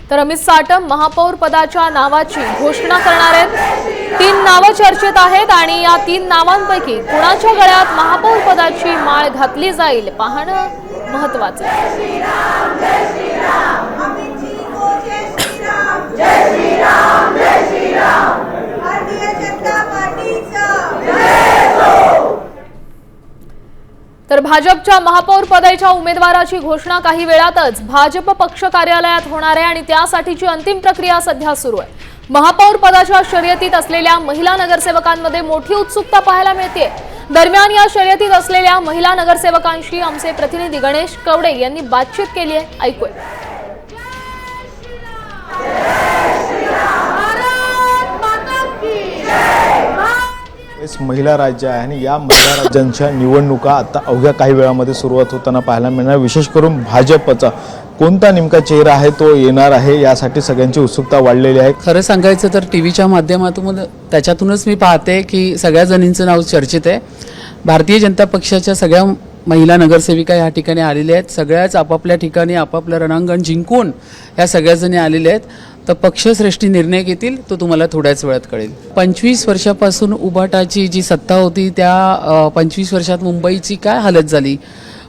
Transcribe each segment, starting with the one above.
तर अमित साटम महापौर पदाच्या नावाची घोषणा करणार आहेत। 3 नावं चर्चेत आहेत आणि या 3 नावांपैकी कुणाच्या गळ्यात महापौर पदाची माळ घातली जाईल पाहणं महत्त्वाचं आहे। तर भाजपच्या महापौर पदाच्या उमेदवाराची घोषणा काही वेळातच भाजप पक्ष कार्यालयात होणार आहे आणि त्यासाठीची अंतिम प्रक्रिया सध्या सुरू आहे। महापौर पदाच्या शर्यतीत असलेल्या महिला नगरसेवकांमध्ये मोठी उत्सुकता पाहायला मिळते। दरम्यान या शर्यतीत असलेल्या महिला नगरसेवकांशी आमचे प्रतिनिधी गणेश कवडे यांनी बातचीत केली आहे। ऐकूया। महिला राज्य आहे आणि या महिला राज्यांच्या निवडणुका आता अवघ्या काही वेळामध्ये सुरुवात होताना पाहायला मिळणार। विशेष करून भाजपचा कोणता नेमका चेहरा आहे तो येणार आहे यासाठी सगळ्यांची उत्सुकता वाढलेली आहे। खरं सांगायचं तर टीव्हीच्या माध्यमातून त्याच्यातूनच मी पाहते की सगळ्या जणींचं नाव चर्चेत आहे। भारतीय जनता पक्षाच्या सगळ्या महिला नगरसेविका या ठिकाणी आलेल्या आहेत। सगळ्याच आपापल्या ठिकाणी आपापलं रणांगण जिंकून या सगळ्या जणी आलेल्या आहेत। तर पक्षश्रेष्ठी निर्णय घेतील तो तुम्हाला थोड्याच वेळात कळेल। 25 वर्षापासून उभाटाची जी सत्ता होती त्या 25 वर्षात मुंबईची काय हालत झाली,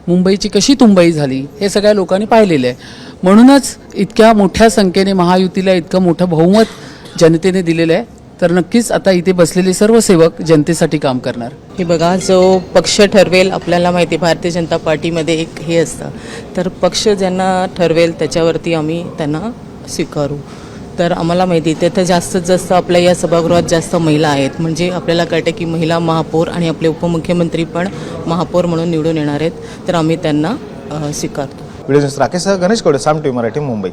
मुंबईची कशी तुंबई झाली हे सगळ्या लोकांनी पाहिलेलं आहे। म्हणूनच इतक्या मोठ्या संख्येने महायुतीला इतकं मोठं बहुमत जनतेने दिलेलं आहे। तर नक्कीच आता इथे बसलेले सर्व सेवक जनतेसाठी काम करणार। हे बघा, जो पक्ष ठरवेल आपल्याला माहिती भारतीय जनता पार्टीमध्ये एक हे असतं, तर पक्ष ज्यांना ठरवेल त्याच्यावरती आम्ही त्यांना स्वीकारू। तर आम्हाला माहिती तिथे जास्तीत जास्त आपल्या या सभागृहात जास्त महिला आहेत, म्हणजे आपल्याला कळते की महिला महापौर आणि आपले उपमुख्यमंत्री पण महापौर म्हणून निवडून येणार आहेत। तर आम्ही त्यांना स्वीकारतो। व्हिडिओ राकेश गणेश कवडे, साम टीव्ही मराठी, मुंबई।